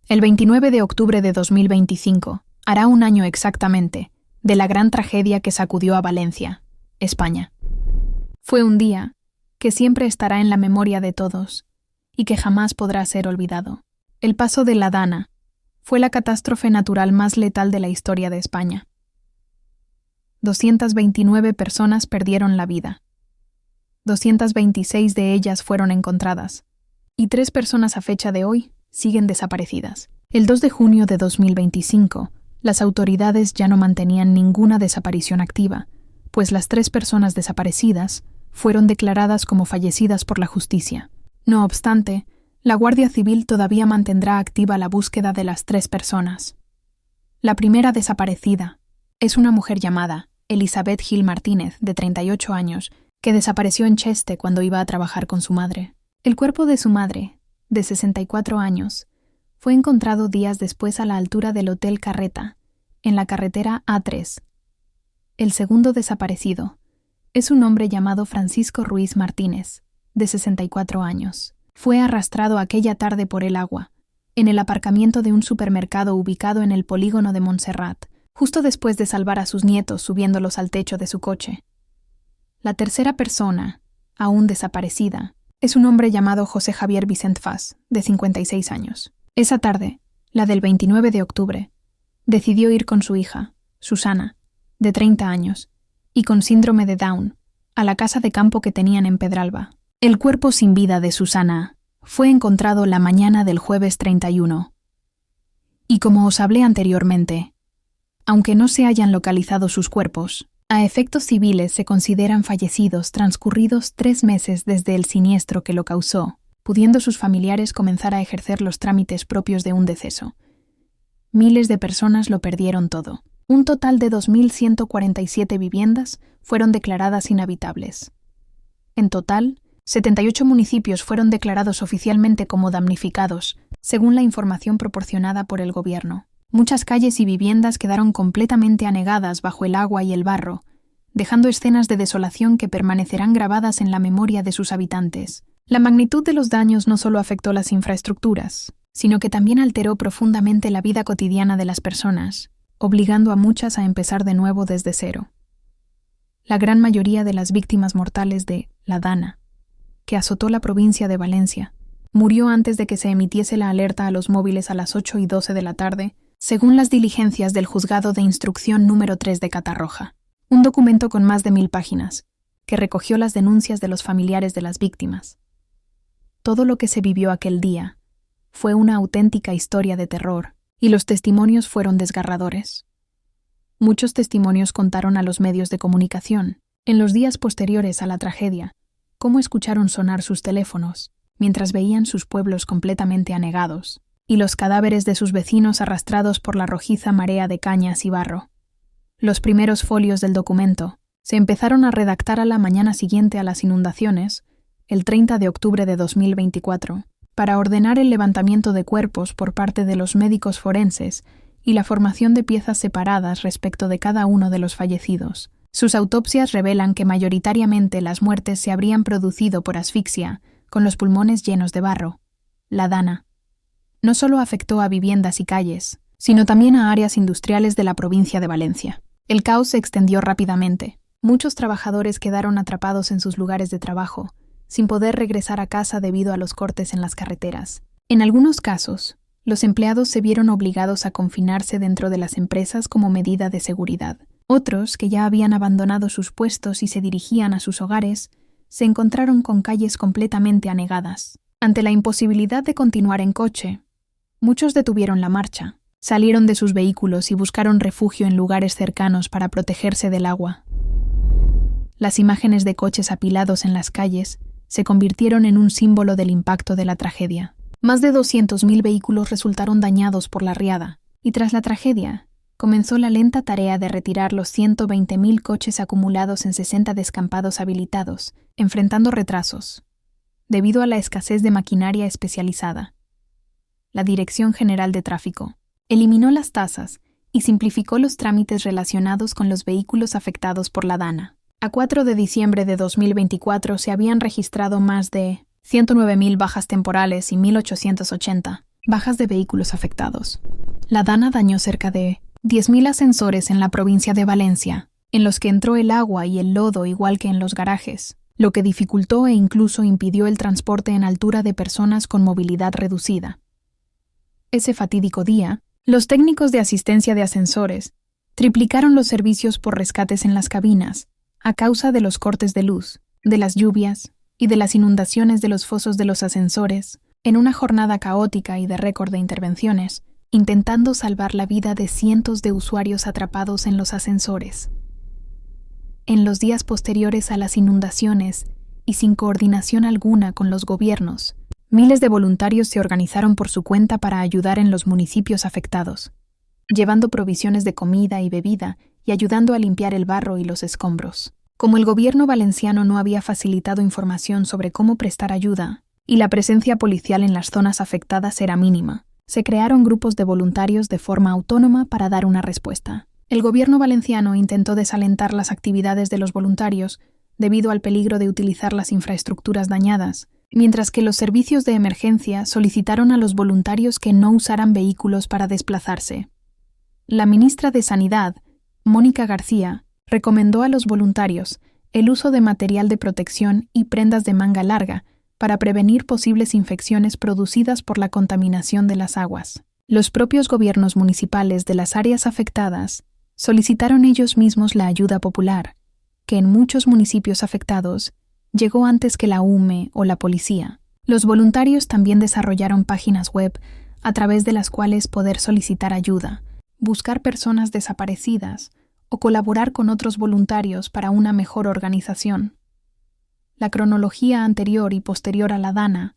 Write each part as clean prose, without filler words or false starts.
El 29 de octubre de 2025 hará un año exactamente de la gran tragedia que sacudió a Valencia, España. Fue un día que siempre estará en la memoria de todos y que jamás podrá ser olvidado. El paso de la Dana fue la catástrofe natural más letal de la historia de España. 229 personas perdieron la vida. 226 de ellas fueron encontradas y 3 personas a fecha de hoy siguen desaparecidas. El 2 de junio de 2025, las autoridades ya no mantenían ninguna desaparición activa, pues las 3 personas desaparecidas fueron declaradas como fallecidas por la justicia. No obstante, la Guardia Civil todavía mantendrá activa la búsqueda de las 3 personas. La primera desaparecida es una mujer llamada Elizabeth Gil Martínez, de 38 años, que desapareció en Cheste cuando iba a trabajar con su madre. El cuerpo de su madre, de 64 años, fue encontrado días después a la altura del Hotel Carreta, en la carretera A3. El segundo desaparecido es un hombre llamado Francisco Ruiz Martínez, de 64 años. Fue arrastrado aquella tarde por el agua, en el aparcamiento de un supermercado ubicado en el polígono de Montserrat, justo después de salvar a sus nietos subiéndolos al techo de su coche. La tercera persona, aún desaparecida, es un hombre llamado José Javier Vicent Fas, de 56 años. Esa tarde, la del 29 de octubre, decidió ir con su hija, Susana, de 30 años, y con síndrome de Down, a la casa de campo que tenían en Pedralba. El cuerpo sin vida de Susana fue encontrado la mañana del jueves 31. Y como os hablé anteriormente, aunque no se hayan localizado sus cuerpos, a efectos civiles se consideran fallecidos transcurridos 3 meses desde el siniestro que lo causó, pudiendo sus familiares comenzar a ejercer los trámites propios de un deceso. Miles de personas lo perdieron todo. Un total de 2.147 viviendas fueron declaradas inhabitables. En total, 78 municipios fueron declarados oficialmente como damnificados, según la información proporcionada por el gobierno. Muchas calles y viviendas quedaron completamente anegadas bajo el agua y el barro, dejando escenas de desolación que permanecerán grabadas en la memoria de sus habitantes. La magnitud de los daños no solo afectó las infraestructuras, sino que también alteró profundamente la vida cotidiana de las personas, obligando a muchas a empezar de nuevo desde cero. La gran mayoría de las víctimas mortales de la Dana, que azotó la provincia de Valencia, murió antes de que se emitiese la alerta a los móviles a las 8:12 de la tarde, según las diligencias del Juzgado de Instrucción número 3 de Catarroja, un documento con más de 1000 páginas, que recogió las denuncias de los familiares de las víctimas. Todo lo que se vivió aquel día fue una auténtica historia de terror, y los testimonios fueron desgarradores. Muchos testimonios contaron a los medios de comunicación, en los días posteriores a la tragedia, cómo escucharon sonar sus teléfonos, mientras veían sus pueblos completamente anegados, y los cadáveres de sus vecinos arrastrados por la rojiza marea de cañas y barro. Los primeros folios del documento se empezaron a redactar a la mañana siguiente a las inundaciones, el 30 de octubre de 2024, para ordenar el levantamiento de cuerpos por parte de los médicos forenses y la formación de piezas separadas respecto de cada uno de los fallecidos. Sus autopsias revelan que mayoritariamente las muertes se habrían producido por asfixia, con los pulmones llenos de barro. La Dana no solo afectó a viviendas y calles, sino también a áreas industriales de la provincia de Valencia. El caos se extendió rápidamente. Muchos trabajadores quedaron atrapados en sus lugares de trabajo, sin poder regresar a casa debido a los cortes en las carreteras. En algunos casos, los empleados se vieron obligados a confinarse dentro de las empresas como medida de seguridad. Otros, que ya habían abandonado sus puestos y se dirigían a sus hogares, se encontraron con calles completamente anegadas. Ante la imposibilidad de continuar en coche, muchos detuvieron la marcha, salieron de sus vehículos y buscaron refugio en lugares cercanos para protegerse del agua. Las imágenes de coches apilados en las calles se convirtieron en un símbolo del impacto de la tragedia. Más de 200.000 vehículos resultaron dañados por la riada, y tras la tragedia, comenzó la lenta tarea de retirar los 120.000 coches acumulados en 60 descampados habilitados, enfrentando retrasos, debido a la escasez de maquinaria especializada. La Dirección General de Tráfico eliminó las tasas y simplificó los trámites relacionados con los vehículos afectados por la Dana. A 4 de diciembre de 2024 se habían registrado más de 109.000 bajas temporales y 1.880 Bajas de vehículos afectados. La Dana dañó cerca de 10.000 ascensores en la provincia de Valencia, en los que entró el agua y el lodo igual que en los garajes, lo que dificultó e incluso impidió el transporte en altura de personas con movilidad reducida. Ese fatídico día, los técnicos de asistencia de ascensores triplicaron los servicios por rescates en las cabinas, a causa de los cortes de luz, de las lluvias y de las inundaciones de los fosos de los ascensores, en una jornada caótica y de récord de intervenciones, intentando salvar la vida de cientos de usuarios atrapados en los ascensores. En los días posteriores a las inundaciones, y sin coordinación alguna con los gobiernos, miles de voluntarios se organizaron por su cuenta para ayudar en los municipios afectados, llevando provisiones de comida y bebida y ayudando a limpiar el barro y los escombros. Como el gobierno valenciano no había facilitado información sobre cómo prestar ayuda, y la presencia policial en las zonas afectadas era mínima, se crearon grupos de voluntarios de forma autónoma para dar una respuesta. El gobierno valenciano intentó desalentar las actividades de los voluntarios debido al peligro de utilizar las infraestructuras dañadas, mientras que los servicios de emergencia solicitaron a los voluntarios que no usaran vehículos para desplazarse. La ministra de Sanidad, Mónica García, recomendó a los voluntarios el uso de material de protección y prendas de manga larga para prevenir posibles infecciones producidas por la contaminación de las aguas. Los propios gobiernos municipales de las áreas afectadas solicitaron ellos mismos la ayuda popular, que en muchos municipios afectados llegó antes que la UME o la policía. Los voluntarios también desarrollaron páginas web a través de las cuales poder solicitar ayuda, buscar personas desaparecidas o colaborar con otros voluntarios para una mejor organización. La cronología anterior y posterior a la Dana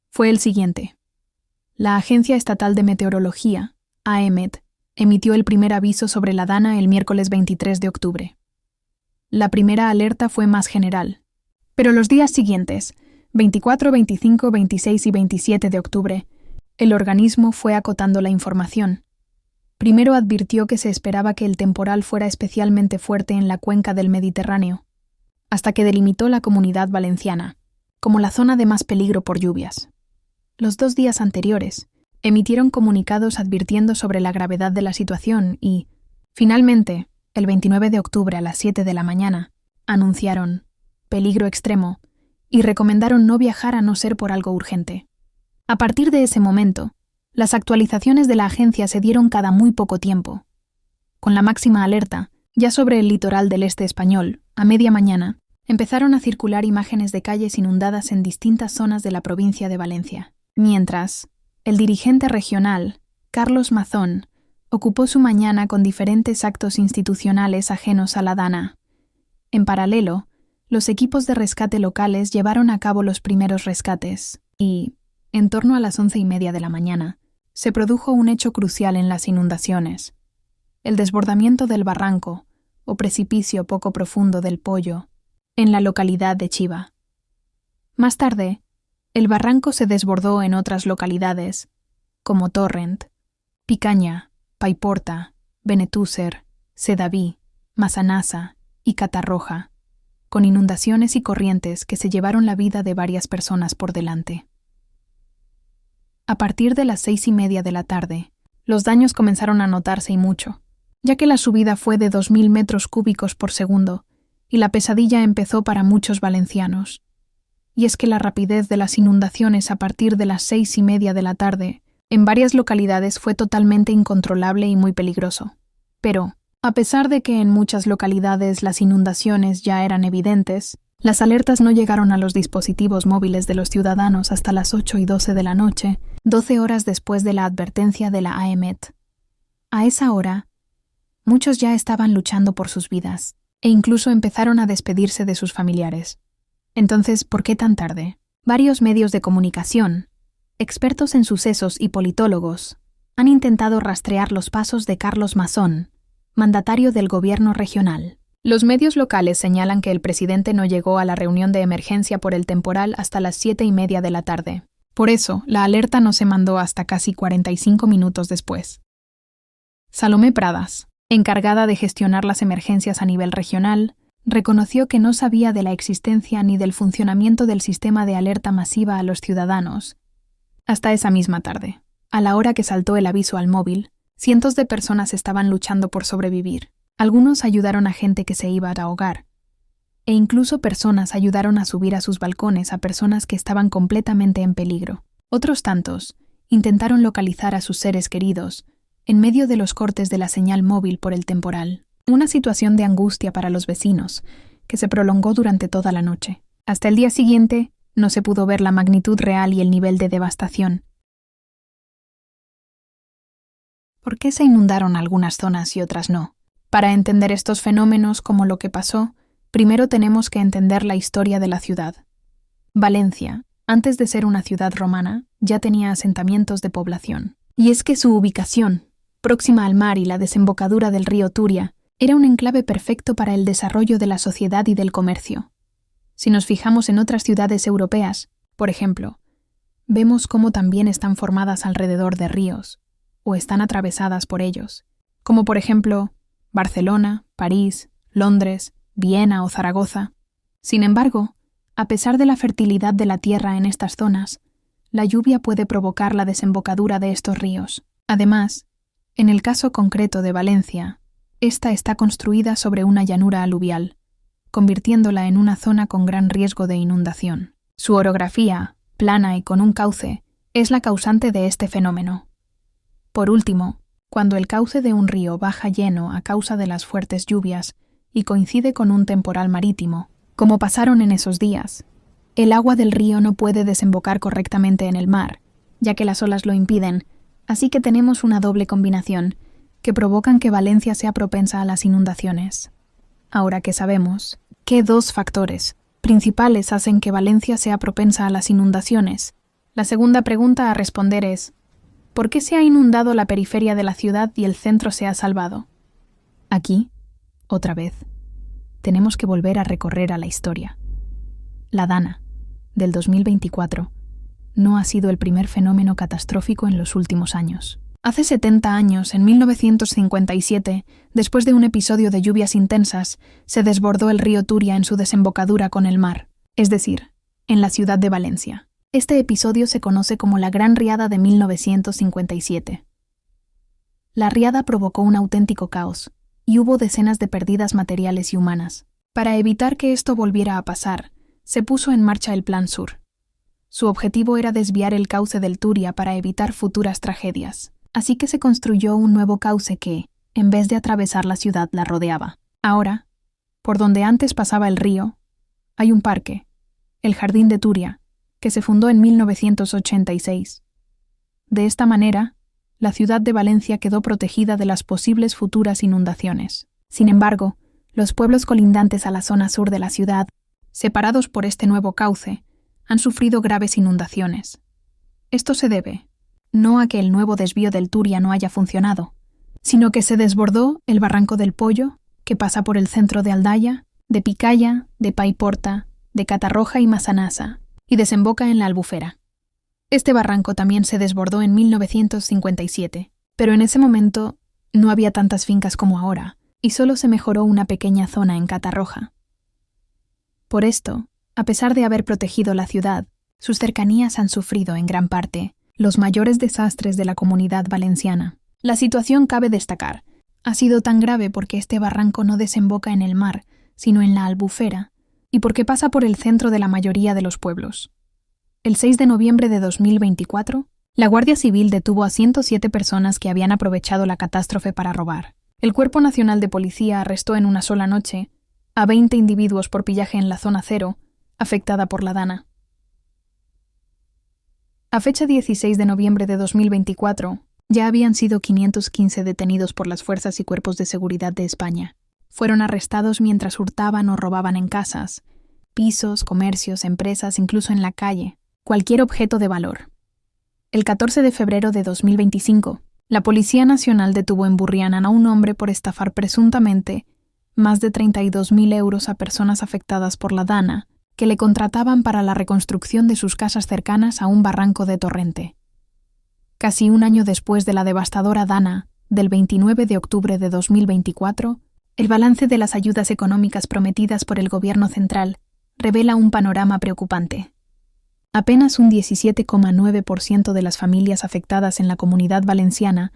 fue el siguiente. La Agencia Estatal de Meteorología, AEMET, emitió el primer aviso sobre la Dana el miércoles 23 de octubre. La primera alerta fue más general, pero los días siguientes, 24, 25, 26 y 27 de octubre, el organismo fue acotando la información. Primero advirtió que se esperaba que el temporal fuera especialmente fuerte en la cuenca del Mediterráneo, hasta que delimitó la Comunidad Valenciana como la zona de más peligro por lluvias. Los 2 días anteriores, emitieron comunicados advirtiendo sobre la gravedad de la situación y, finalmente, el 29 de octubre a las 7 de la mañana, anunciaron peligro extremo y recomendaron no viajar a no ser por algo urgente. A partir de ese momento, las actualizaciones de la agencia se dieron cada muy poco tiempo. Con la máxima alerta, ya sobre el litoral del este español, a media mañana, empezaron a circular imágenes de calles inundadas en distintas zonas de la provincia de Valencia, mientras el dirigente regional, Carlos Mazón, ocupó su mañana con diferentes actos institucionales ajenos a la Dana. En paralelo, los equipos de rescate locales llevaron a cabo los primeros rescates y, en torno a las 11:30 de la mañana, se produjo un hecho crucial en las inundaciones: el desbordamiento del barranco, o precipicio poco profundo del Pollo, en la localidad de Chiva. Más tarde, el barranco se desbordó en otras localidades, como Torrent, Picaña, Paiporta, Benetúser, Sedaví, Massanassa y Catarroja, con inundaciones y corrientes que se llevaron la vida de varias personas por delante. A partir de las 6:30 de la tarde, los daños comenzaron a notarse y mucho, ya que la subida fue de 2.000 metros cúbicos por segundo, y la pesadilla empezó para muchos valencianos. Y es que la rapidez de las inundaciones a partir de las 6:30 de la tarde en varias localidades fue totalmente incontrolable y muy peligroso. Pero, a pesar de que en muchas localidades las inundaciones ya eran evidentes, las alertas no llegaron a los dispositivos móviles de los ciudadanos hasta las 8:12 de la noche, 12 horas después de la advertencia de la AEMET. A esa hora, muchos ya estaban luchando por sus vidas, e incluso empezaron a despedirse de sus familiares. Entonces, ¿por qué tan tarde? Varios medios de comunicación, expertos en sucesos y politólogos, han intentado rastrear los pasos de Carlos Mazón, mandatario del gobierno regional. Los medios locales señalan que el presidente no llegó a la reunión de emergencia por el temporal hasta las 7:30 de la tarde. Por eso, la alerta no se mandó hasta casi 45 minutos después. Salomé Pradas, encargada de gestionar las emergencias a nivel regional, reconoció que no sabía de la existencia ni del funcionamiento del sistema de alerta masiva a los ciudadanos hasta esa misma tarde. A la hora que saltó el aviso al móvil, cientos de personas estaban luchando por sobrevivir. Algunos ayudaron a gente que se iba a ahogar, e incluso personas ayudaron a subir a sus balcones a personas que estaban completamente en peligro. Otros tantos intentaron localizar a sus seres queridos en medio de los cortes de la señal móvil por el temporal. Una situación de angustia para los vecinos, que se prolongó durante toda la noche. Hasta el día siguiente, no se pudo ver la magnitud real y el nivel de devastación. ¿Por qué se inundaron algunas zonas y otras no? Para entender estos fenómenos como lo que pasó, primero tenemos que entender la historia de la ciudad. Valencia, antes de ser una ciudad romana, ya tenía asentamientos de población. Y es que su ubicación, próxima al mar y la desembocadura del río Turia, era un enclave perfecto para el desarrollo de la sociedad y del comercio. Si nos fijamos en otras ciudades europeas, por ejemplo, vemos cómo también están formadas alrededor de ríos, o están atravesadas por ellos, como por ejemplo Barcelona, París, Londres, Viena o Zaragoza. Sin embargo, a pesar de la fertilidad de la tierra en estas zonas, la lluvia puede provocar la desembocadura de estos ríos. Además, en el caso concreto de Valencia, esta está construida sobre una llanura aluvial, convirtiéndola en una zona con gran riesgo de inundación. Su orografía, plana y con un cauce, es la causante de este fenómeno. Por último, cuando el cauce de un río baja lleno a causa de las fuertes lluvias y coincide con un temporal marítimo, como pasaron en esos días, el agua del río no puede desembocar correctamente en el mar, ya que las olas lo impiden, así que tenemos una doble combinación que provocan que Valencia sea propensa a las inundaciones. Ahora que sabemos qué dos factores principales hacen que Valencia sea propensa a las inundaciones, la segunda pregunta a responder es: ¿por qué se ha inundado la periferia de la ciudad y el centro se ha salvado? Aquí, otra vez, tenemos que volver a recorrer a la historia. La Dana, del 2024, no ha sido el primer fenómeno catastrófico en los últimos años. Hace 70 años, en 1957, después de un episodio de lluvias intensas, se desbordó el río Turia en su desembocadura con el mar, es decir, en la ciudad de Valencia. Este episodio se conoce como la Gran Riada de 1957. La riada provocó un auténtico caos, y hubo decenas de pérdidas materiales y humanas. Para evitar que esto volviera a pasar, se puso en marcha el Plan Sur. Su objetivo era desviar el cauce del Turia para evitar futuras tragedias. Así que se construyó un nuevo cauce que, en vez de atravesar la ciudad, la rodeaba. Ahora, por donde antes pasaba el río, hay un parque, el Jardín de Turia, que se fundó en 1986. De esta manera, la ciudad de Valencia quedó protegida de las posibles futuras inundaciones. Sin embargo, los pueblos colindantes a la zona sur de la ciudad, separados por este nuevo cauce, han sufrido graves inundaciones. Esto se debe no a que el nuevo desvío del Turia no haya funcionado, sino que se desbordó el Barranco del Pollo, que pasa por el centro de Aldaya, de Picaya, de Paiporta, de Catarroja y Massanassa, y desemboca en la Albufera. Este barranco también se desbordó en 1957, pero en ese momento no había tantas fincas como ahora, y solo se mejoró una pequeña zona en Catarroja. Por esto, a pesar de haber protegido la ciudad, sus cercanías han sufrido en gran parte los mayores desastres de la comunidad valenciana. La situación, cabe destacar, ha sido tan grave porque este barranco no desemboca en el mar, sino en la Albufera, y porque pasa por el centro de la mayoría de los pueblos. El 6 de noviembre de 2024, la Guardia Civil detuvo a 107 personas que habían aprovechado la catástrofe para robar. El Cuerpo Nacional de Policía arrestó en una sola noche a 20 individuos por pillaje en la zona cero, afectada por la Dana. A fecha 16 de noviembre de 2024, ya habían sido 515 detenidos por las fuerzas y cuerpos de seguridad de España. Fueron arrestados mientras hurtaban o robaban en casas, pisos, comercios, empresas, incluso en la calle, cualquier objeto de valor. El 14 de febrero de 2025, la Policía Nacional detuvo en Burriana a un hombre por estafar presuntamente más de 32.000 euros a personas afectadas por la Dana, que le contrataban para la reconstrucción de sus casas cercanas a un barranco de torrente. Casi un año después de la devastadora Dana, del 29 de octubre de 2024, el balance de las ayudas económicas prometidas por el Gobierno central revela un panorama preocupante. Apenas un 17,9% de las familias afectadas en la Comunidad Valenciana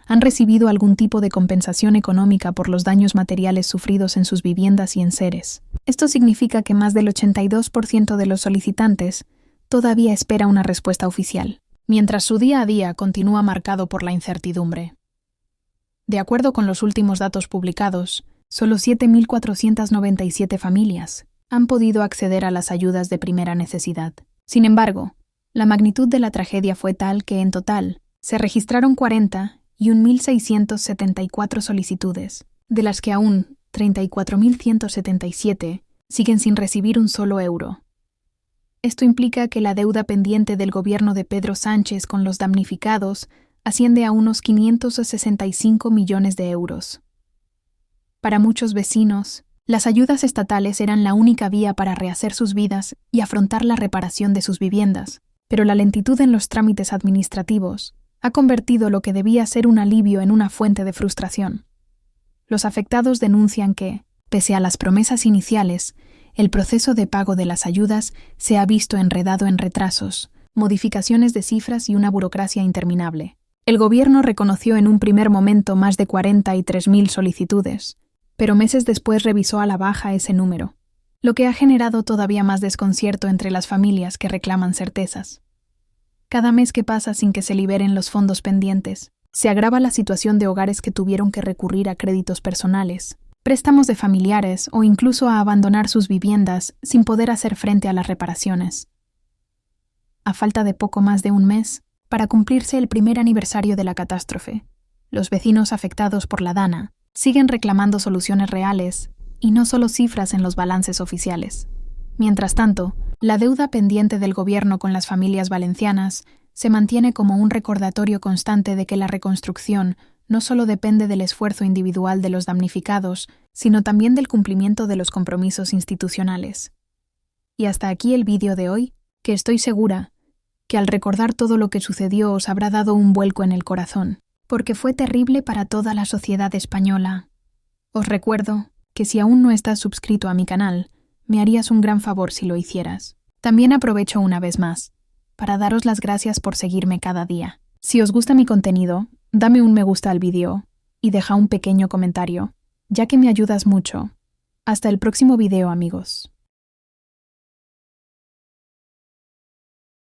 han recibido algún tipo de compensación económica por los daños materiales sufridos en sus viviendas y enseres. Esto significa que más del 82% de los solicitantes todavía espera una respuesta oficial, mientras su día a día continúa marcado por la incertidumbre. De acuerdo con los últimos datos publicados, solo 7.497 familias han podido acceder a las ayudas de primera necesidad. Sin embargo, la magnitud de la tragedia fue tal que, en total, se registraron 41.674 solicitudes, de las que aún 34.177 siguen sin recibir un solo euro. Esto implica que la deuda pendiente del gobierno de Pedro Sánchez con los damnificados asciende a unos 565 millones de euros. Para muchos vecinos, las ayudas estatales eran la única vía para rehacer sus vidas y afrontar la reparación de sus viviendas, pero la lentitud en los trámites administrativos ha convertido lo que debía ser un alivio en una fuente de frustración. Los afectados denuncian que, pese a las promesas iniciales, el proceso de pago de las ayudas se ha visto enredado en retrasos, modificaciones de cifras y una burocracia interminable. El gobierno reconoció en un primer momento más de 43.000 solicitudes, pero meses después revisó a la baja ese número, lo que ha generado todavía más desconcierto entre las familias que reclaman certezas. Cada mes que pasa sin que se liberen los fondos pendientes, se agrava la situación de hogares que tuvieron que recurrir a créditos personales, préstamos de familiares o incluso a abandonar sus viviendas sin poder hacer frente a las reparaciones. A falta de poco más de un mes, para cumplirse el primer aniversario de la catástrofe, los vecinos afectados por la Dana siguen reclamando soluciones reales y no solo cifras en los balances oficiales. Mientras tanto, la deuda pendiente del gobierno con las familias valencianas se mantiene como un recordatorio constante de que la reconstrucción no solo depende del esfuerzo individual de los damnificados, sino también del cumplimiento de los compromisos institucionales. Y hasta aquí el vídeo de hoy, que estoy segura que al recordar todo lo que sucedió os habrá dado un vuelco en el corazón, porque fue terrible para toda la sociedad española. Os recuerdo que si aún no estás suscrito a mi canal, me harías un gran favor si lo hicieras. También aprovecho una vez más para daros las gracias por seguirme cada día. Si os gusta mi contenido, dame un me gusta al vídeo y deja un pequeño comentario, ya que me ayudas mucho. Hasta el próximo vídeo, amigos.